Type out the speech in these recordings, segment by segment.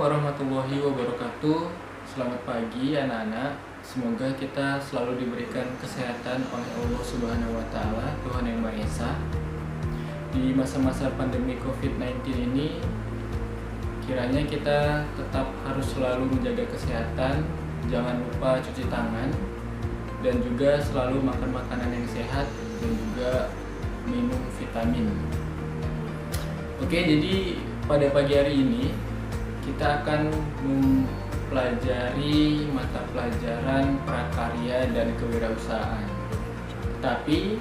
warahmatullahi wabarakatuh. Selamat pagi anak-anak. Semoga kita selalu diberikan kesehatan oleh Allah Subhanahu wa taala, Tuhan yang Maha Esa. Di masa-masa pandemi COVID-19 ini, kiranya kita tetap harus selalu menjaga kesehatan, jangan lupa cuci tangan, dan juga selalu makan makanan yang sehat dan juga minum vitamin. Oke, jadi pada pagi hari ini kita akan mempelajari mata pelajaran prakarya dan kewirausahaan. Tapi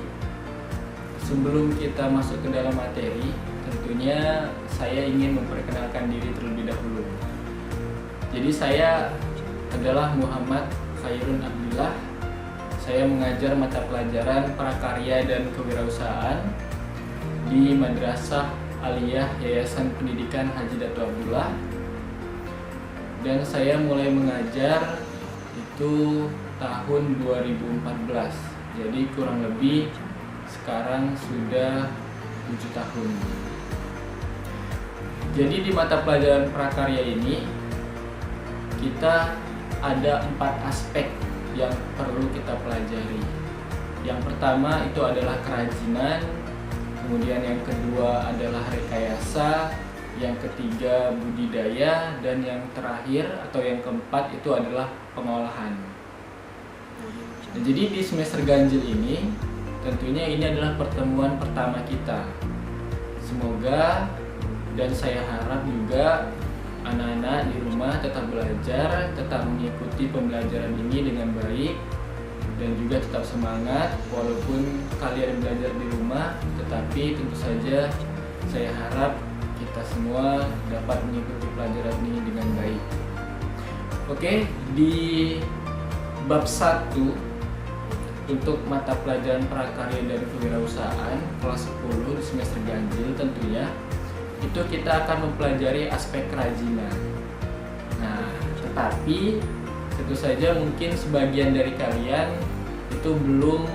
sebelum kita masuk ke dalam materi, tentunya saya ingin memperkenalkan diri terlebih dahulu. Jadi saya adalah Muhammad Khairun Abdillah. Saya mengajar mata pelajaran prakarya dan kewirausahaan di Madrasah Aliyah Yayasan Pendidikan Haji Datu Abdullah. Dan saya mulai mengajar itu tahun 2014. Jadi kurang lebih sekarang sudah 7 tahun. Jadi di mata pelajaran prakarya ini kita ada 4 aspek yang perlu kita pelajari. Yang pertama itu adalah kerajinan, kemudian yang kedua adalah rekayasa, yang ketiga budidaya, dan yang terakhir atau yang keempat itu adalah pengolahan. Nah, jadi di semester ganjil ini tentunya ini adalah pertemuan pertama kita. Semoga dan saya harap juga anak-anak di rumah tetap belajar, tetap mengikuti pembelajaran ini dengan baik, dan juga tetap semangat walaupun kalian belajar di rumah, tetapi tentu saja saya harap kita semua dapat mengikuti pelajaran ini dengan baik. Oke, di bab 1 untuk mata pelajaran prakarya dan kewirausahaan kelas 10 di semester ganjil tentunya itu kita akan mempelajari aspek kerajinan. Nah, tetapi tentu saja mungkin sebagian dari kalian itu belum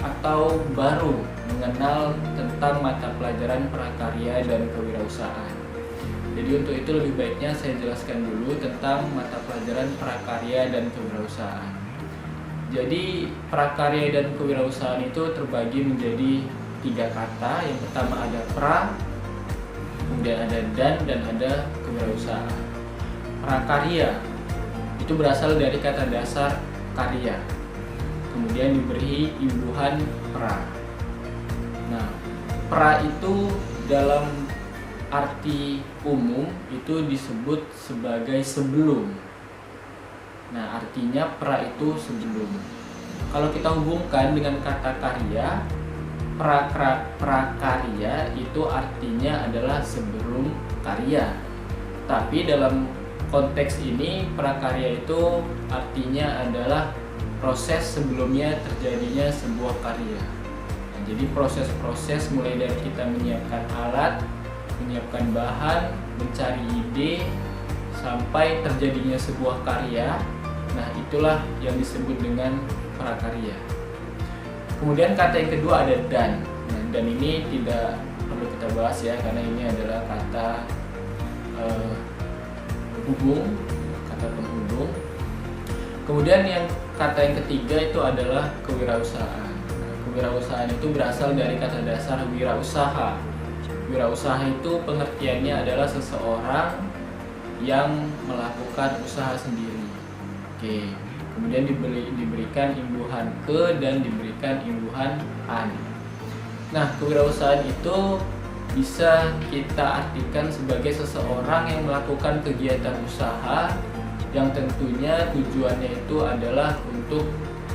atau baru mengenal tentang mata pelajaran prakarya dan kewirausahaan. Jadi untuk itu lebih baiknya saya jelaskan dulu tentang mata pelajaran prakarya dan kewirausahaan. Jadi prakarya dan kewirausahaan itu terbagi menjadi 3 kata. Yang pertama ada pra, kemudian ada dan ada kewirausahaan. Prakarya itu berasal dari kata dasar karya, kemudian diberi imbuhan pra. Nah, pra itu dalam arti umum itu disebut sebagai sebelum. Nah, artinya pra itu sebelum. Kalau kita hubungkan dengan kata karya, prakarya itu artinya adalah sebelum karya. Tapi dalam konteks ini prakarya itu artinya adalah proses sebelumnya terjadinya sebuah karya. Nah, jadi proses-proses mulai dari kita menyiapkan alat, menyiapkan bahan, mencari ide, sampai terjadinya sebuah karya. Nah, itulah yang disebut dengan prakarya. Kemudian kata yang kedua ada dan. Nah, dan ini tidak perlu kita bahas ya, karena ini adalah kata hubung, kata penghubung. Kemudian yang kata yang ketiga itu adalah kewirausahaan. Nah, kewirausahaan itu berasal dari kata dasar wirausaha. Wirausaha itu pengertiannya adalah seseorang yang melakukan usaha sendiri. Oke. Kemudian diberikan imbuhan ke dan diberikan imbuhan an. Nah, kewirausahaan itu bisa kita artikan sebagai seseorang yang melakukan kegiatan usaha yang tentunya tujuannya itu adalah untuk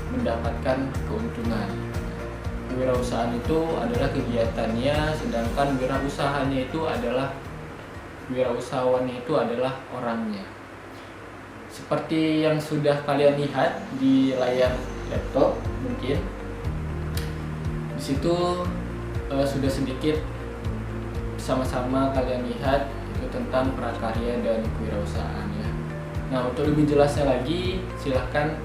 mendapatkan keuntungan. Kewirausahaan itu adalah kegiatannya, sedangkan wirausahanya itu adalah wirausahawannya itu adalah orangnya. Seperti yang sudah kalian lihat di layar laptop mungkin di situ sudah sedikit sama-sama kalian lihat itu tentang prakarya dan kewirausahaan ya. Nah, untuk lebih jelasnya lagi silahkan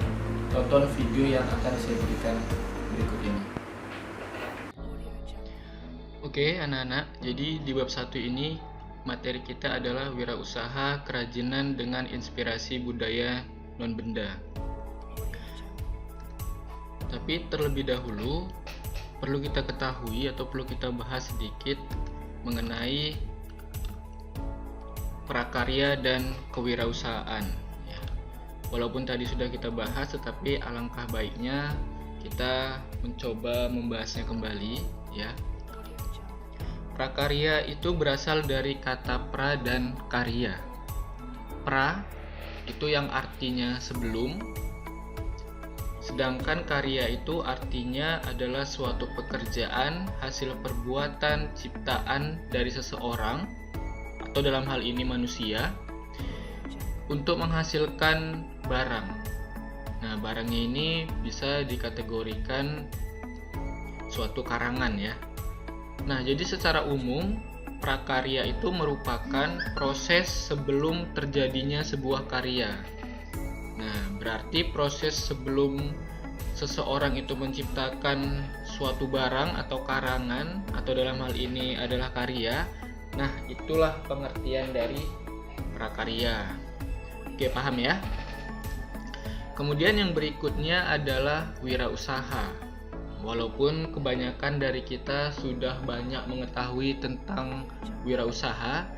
tonton video yang akan saya berikan berikut ini. Oke anak-anak, jadi di bab 1 ini materi kita adalah wirausaha kerajinan dengan inspirasi budaya non-benda. Tapi terlebih dahulu perlu kita ketahui atau perlu kita bahas sedikit mengenai prakarya dan kewirausahaan. Walaupun tadi sudah kita bahas, tetapi alangkah baiknya kita mencoba membahasnya kembali, ya. Prakarya itu berasal dari kata pra dan karya. Pra itu yang artinya sebelum, sedangkan karya itu artinya adalah suatu pekerjaan, hasil perbuatan, ciptaan dari seseorang, atau dalam hal ini manusia, untuk menghasilkan barang. Nah, barangnya ini bisa dikategorikan suatu karangan, ya. Nah, jadi secara umum prakarya itu merupakan proses sebelum terjadinya sebuah karya. Nah, berarti proses sebelum seseorang itu menciptakan suatu barang atau karangan, atau dalam hal ini adalah karya. Nah, itulah pengertian dari prakarya. Oke, paham ya? Kemudian yang berikutnya adalah wirausaha. Walaupun kebanyakan dari kita sudah banyak mengetahui tentang wirausaha,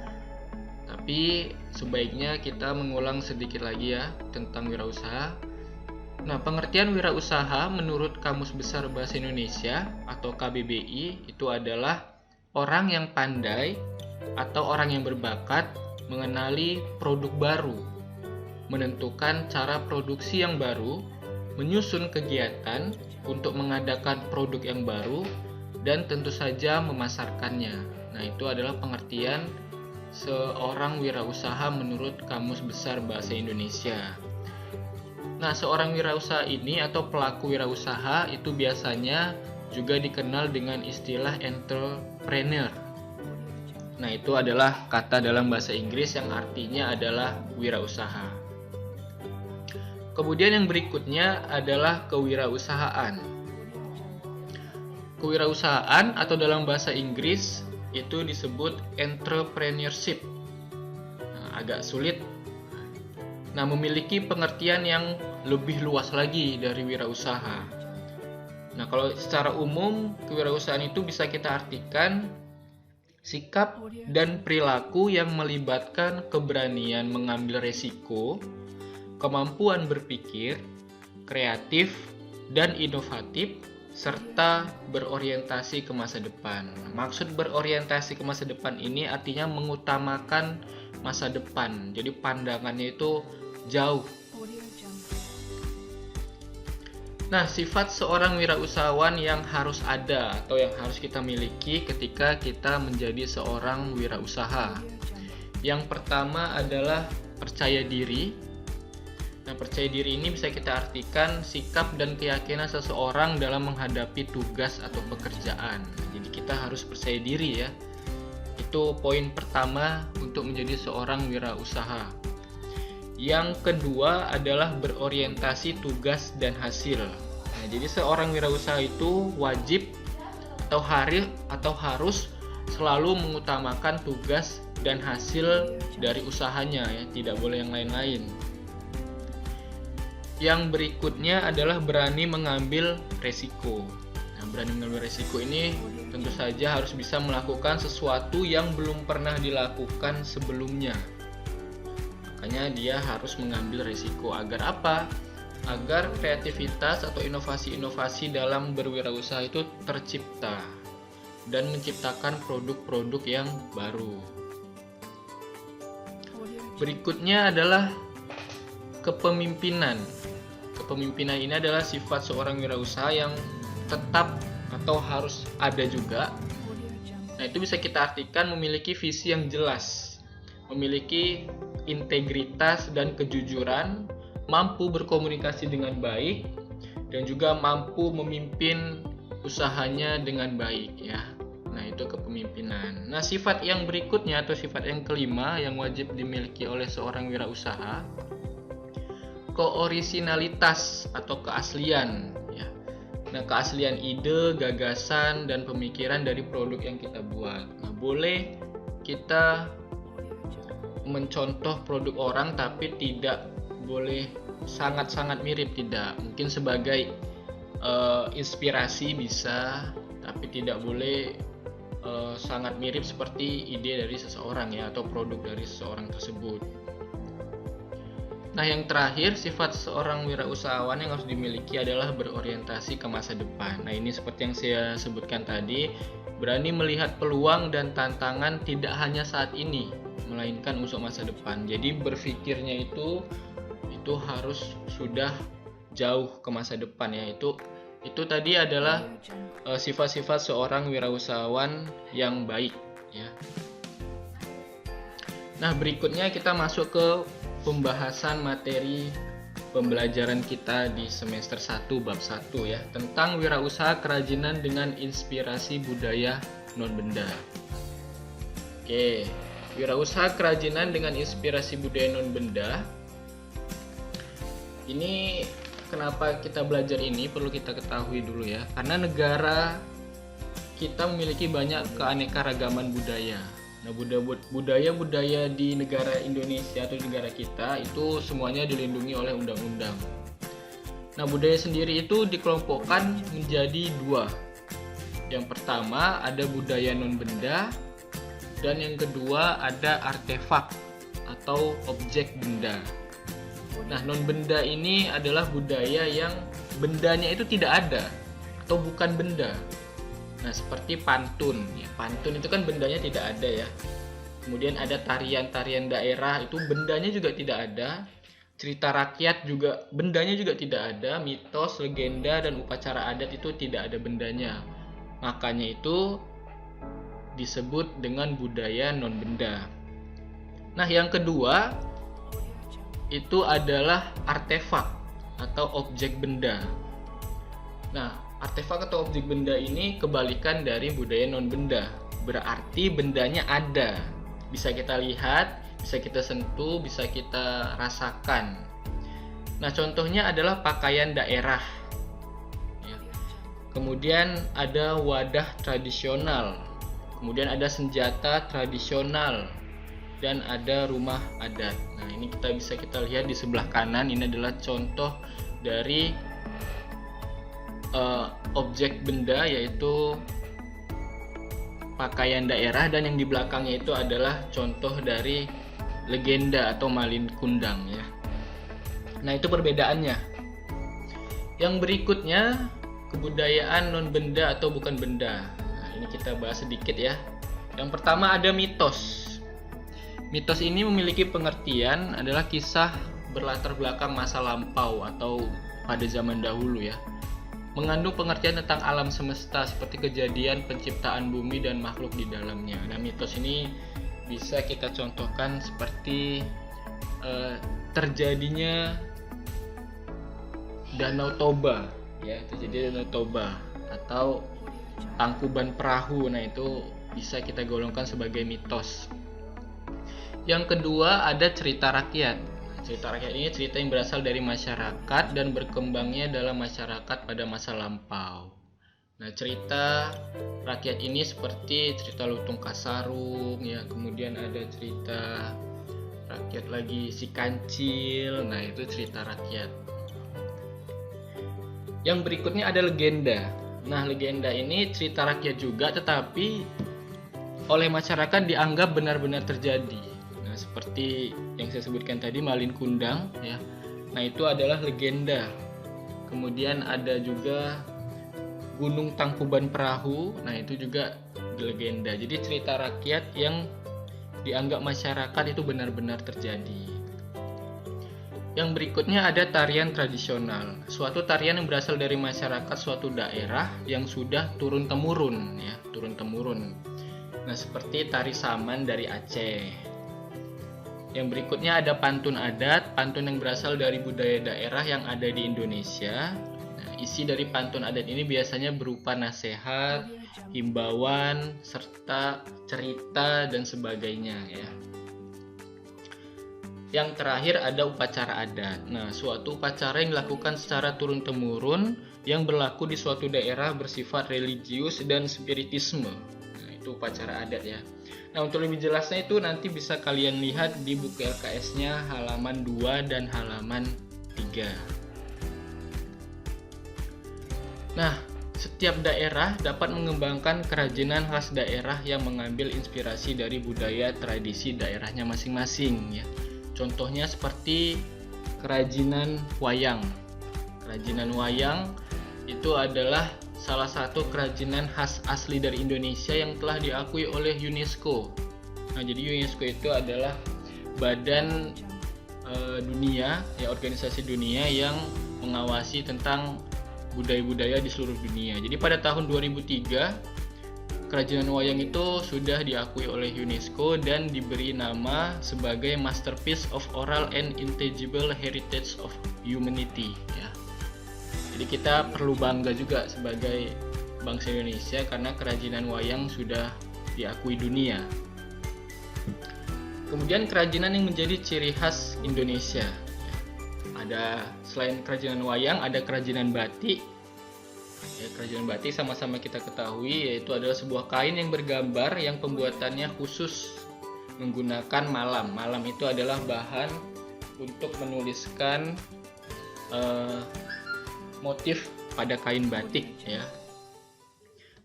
tapi sebaiknya kita mengulang sedikit lagi ya tentang wirausaha. Nah, pengertian wirausaha menurut Kamus Besar Bahasa Indonesia atau KBBI itu adalah orang yang pandai atau orang yang berbakat mengenali produk baru, menentukan cara produksi yang baru, menyusun kegiatan untuk mengadakan produk yang baru, dan tentu saja memasarkannya. Nah, itu adalah pengertian seorang wirausaha menurut Kamus Besar Bahasa Indonesia. Nah, seorang wirausaha ini atau pelaku wirausaha itu biasanya juga dikenal dengan istilah entrepreneur. Nah, itu adalah kata dalam bahasa Inggris yang artinya adalah wirausaha. Kemudian yang berikutnya adalah kewirausahaan. Kewirausahaan atau dalam bahasa Inggris itu disebut entrepreneurship. Nah, agak sulit. Nah, memiliki pengertian yang lebih luas lagi dari wirausaha. Nah, kalau secara umum kewirausahaan itu bisa kita artikan sikap dan perilaku yang melibatkan keberanian mengambil resiko, kemampuan berpikir, kreatif, dan inovatif, serta berorientasi ke masa depan. Maksud berorientasi ke masa depan ini artinya mengutamakan masa depan. Jadi pandangannya itu jauh. Nah, sifat seorang wirausahawan yang harus ada atau yang harus kita miliki ketika kita menjadi seorang wirausaha. Yang pertama adalah percaya diri. Nah, percaya diri ini bisa kita artikan sikap dan keyakinan seseorang dalam menghadapi tugas atau pekerjaan. Jadi kita harus percaya diri ya. Itu poin pertama untuk menjadi seorang wirausaha. Yang kedua adalah berorientasi tugas dan hasil. Nah, jadi seorang wirausaha itu wajib atau harus selalu mengutamakan tugas dan hasil dari usahanya ya, tidak boleh yang lain-lain. Yang berikutnya adalah berani mengambil resiko. Nah, berani mengambil resiko ini tentu saja harus bisa melakukan sesuatu yang belum pernah dilakukan sebelumnya. Makanya dia harus mengambil resiko. Agar apa? Agar kreativitas atau inovasi-inovasi dalam berwirausaha itu tercipta dan menciptakan produk-produk yang baru. Berikutnya adalah kepemimpinan. Kepemimpinan ini adalah sifat seorang wirausaha yang tetap atau harus ada juga. Nah, itu bisa kita artikan memiliki visi yang jelas, memiliki integritas dan kejujuran, mampu berkomunikasi dengan baik, dan juga mampu memimpin usahanya dengan baik ya. Nah, itu kepemimpinan. Nah, sifat yang berikutnya atau sifat yang kelima yang wajib dimiliki oleh seorang wirausaha, koorisinalitas atau keaslian ya. Nah, keaslian ide, gagasan, dan pemikiran dari produk yang kita buat. Nah, boleh kita mencontoh produk orang, tapi tidak boleh sangat-sangat mirip, tidak. Mungkin sebagai inspirasi bisa, tapi tidak boleh sangat mirip seperti ide dari seseorang ya, atau produk dari seseorang tersebut. Nah, yang terakhir, sifat seorang wirausahawan yang harus dimiliki adalah berorientasi ke masa depan. Nah, ini seperti yang saya sebutkan tadi, berani melihat peluang dan tantangan tidak hanya saat ini, melainkan untuk masa depan. Jadi berpikirnya itu harus sudah jauh ke masa depan ya. Itu tadi adalah sifat-sifat seorang wirausahawan yang baik ya. Nah, berikutnya kita masuk ke pembahasan materi pembelajaran kita di semester 1 bab 1 ya, tentang wirausaha kerajinan dengan inspirasi budaya non-benda. Oke, wirausaha kerajinan dengan inspirasi budaya non-benda. Ini kenapa kita belajar ini perlu kita ketahui dulu ya, karena negara kita memiliki banyak keanekaragaman budaya. Nah, budaya-budaya di negara Indonesia atau di negara kita itu semuanya dilindungi oleh undang-undang. Nah, budaya sendiri itu dikelompokkan menjadi dua. Yang pertama ada budaya non-benda, dan yang kedua ada artefak atau objek benda. Nah, non-benda ini adalah budaya yang bendanya itu tidak ada atau bukan benda. Nah, seperti pantun ya. Pantun itu kan bendanya tidak ada ya. Kemudian ada tarian-tarian daerah, itu bendanya juga tidak ada. Cerita rakyat juga bendanya juga tidak ada. Mitos, legenda, dan upacara adat itu tidak ada bendanya. Makanya itu disebut dengan budaya non-benda. Nah, yang kedua itu adalah artefak atau objek benda. Nah, artefak atau objek benda ini kebalikan dari budaya non-benda. Berarti bendanya ada, bisa kita lihat, bisa kita sentuh, bisa kita rasakan. Nah, contohnya adalah pakaian daerah ya. Kemudian ada wadah tradisional, kemudian ada senjata tradisional, dan ada rumah adat. Nah, ini bisa kita lihat di sebelah kanan. Ini adalah contoh dari objek benda, yaitu pakaian daerah, dan yang di belakangnya itu adalah contoh dari legenda atau malin kundang ya. Nah, itu perbedaannya. Yang berikutnya kebudayaan non benda atau bukan benda. Nah, ini kita bahas sedikit ya. Yang pertama ada mitos. Mitos ini memiliki pengertian adalah kisah berlatar belakang masa lampau atau pada zaman dahulu ya. Mengandung pengertian tentang alam semesta seperti kejadian penciptaan bumi dan makhluk di dalamnya. Nah, mitos ini bisa kita contohkan seperti terjadinya Danau Toba ya, terjadi Danau Toba atau Tangkuban Perahu. Nah, itu bisa kita golongkan sebagai mitos. Yang kedua ada cerita rakyat. Cerita rakyat ini cerita yang berasal dari masyarakat dan berkembangnya dalam masyarakat pada masa lampau. Nah, cerita rakyat ini seperti cerita Lutung Kasarung ya, kemudian ada cerita rakyat lagi Si Kancil. Nah, itu cerita rakyat. Yang berikutnya ada legenda. Nah, legenda ini cerita rakyat juga, tetapi oleh masyarakat dianggap benar-benar terjadi. Seperti yang saya sebutkan tadi, malin kundang ya. Nah, itu adalah legenda. Kemudian ada juga Gunung Tangkuban Perahu. Nah, itu juga legenda. Jadi cerita rakyat yang dianggap masyarakat itu benar-benar terjadi. Yang berikutnya ada tarian tradisional. Suatu tarian yang berasal dari masyarakat suatu daerah yang sudah turun temurun ya, turun temurun. Nah, seperti tari saman dari Aceh. Yang berikutnya ada pantun adat, pantun yang berasal dari budaya daerah yang ada di Indonesia. Nah, isi dari pantun adat ini biasanya berupa nasihat, himbauan, serta cerita dan sebagainya ya. Yang terakhir ada upacara adat. Nah, suatu upacara yang dilakukan secara turun-temurun yang berlaku di suatu daerah bersifat religius dan spiritisme. Nah, itu upacara adat ya. Nah, untuk lebih jelasnya itu nanti bisa kalian lihat di buku LKS-nya halaman 2 dan halaman 3. Nah, setiap daerah dapat mengembangkan kerajinan khas daerah yang mengambil inspirasi dari budaya tradisi daerahnya masing-masing ya. Contohnya seperti kerajinan wayang. Kerajinan wayang itu adalah salah satu kerajinan khas asli dari Indonesia yang telah diakui oleh UNESCO. Nah, jadi UNESCO itu adalah badan dunia, ya, organisasi dunia yang mengawasi tentang budaya-budaya di seluruh dunia. Jadi pada tahun 2003 kerajinan wayang itu sudah diakui oleh UNESCO dan diberi nama sebagai Masterpiece of Oral and Intangible Heritage of Humanity ya. Jadi kita perlu bangga juga sebagai bangsa Indonesia karena kerajinan wayang sudah diakui dunia. Kemudian kerajinan yang menjadi ciri khas Indonesia. Ada selain kerajinan wayang, ada kerajinan batik. Ya, kerajinan batik sama-sama kita ketahui yaitu adalah sebuah kain yang bergambar yang pembuatannya khusus menggunakan malam. Malam itu adalah bahan untuk menuliskan motif pada kain batik ya.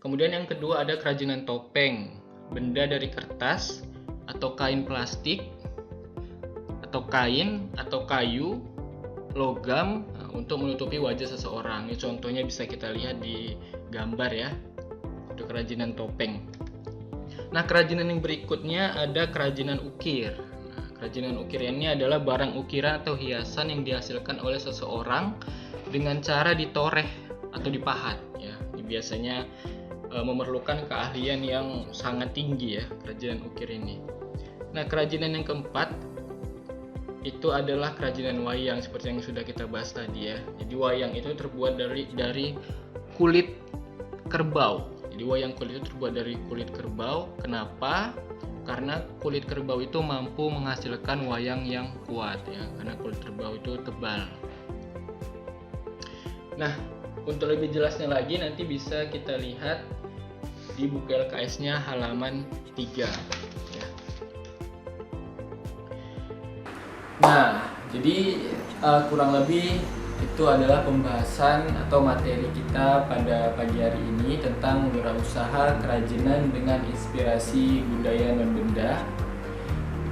Kemudian yang kedua ada kerajinan topeng, benda dari kertas atau kain plastik atau kain atau kayu, logam untuk menutupi wajah seseorang. Ini contohnya bisa kita lihat di gambar ya. Itu kerajinan topeng. Nah, kerajinan yang berikutnya ada kerajinan ukir. Nah, kerajinan ukir ini adalah barang ukiran atau hiasan yang dihasilkan oleh seseorang dengan cara ditoreh atau dipahat ya. Ini biasanya memerlukan keahlian yang sangat tinggi ya, kerajinan ukir ini. Nah, kerajinan yang keempat itu adalah kerajinan wayang seperti yang sudah kita bahas tadi ya. Jadi wayang itu terbuat dari kulit kerbau. Jadi wayang kulit itu terbuat dari kulit kerbau. Kenapa? Karena kulit kerbau itu mampu menghasilkan wayang yang kuat ya, karena kulit kerbau itu tebal. Nah, untuk lebih jelasnya lagi nanti bisa kita lihat di buku LKS-nya halaman 3 ya. Nah, jadi kurang lebih itu adalah pembahasan atau materi kita pada pagi hari ini tentang wirausaha kerajinan dengan inspirasi budaya non-benda.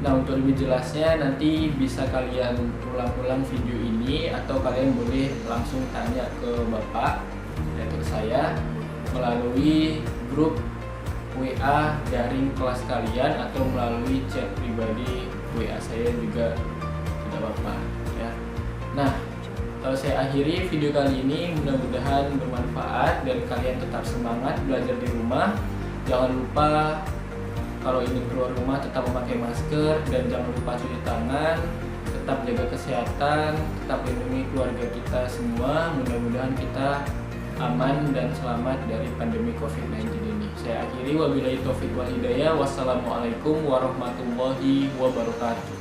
Nah, untuk lebih jelasnya nanti bisa kalian ulang-ulang video ini atau kalian boleh langsung tanya ke Bapak yaitu saya melalui grup WA daring kelas kalian atau melalui chat pribadi WA saya juga tidak apa-apa ya. Nah, saya akhiri video kali ini, mudah-mudahan bermanfaat dan kalian tetap semangat belajar di rumah. Jangan lupa kalau ini keluar rumah tetap memakai masker dan jangan lupa cuci tangan, tetap jaga kesehatan, tetap lindungi keluarga kita semua. Mudah-mudahan kita aman dan selamat dari pandemi COVID-19 ini. Saya akhiri, wabillahi taufiq wal hidayah. Wassalamualaikum warahmatullahi wabarakatuh.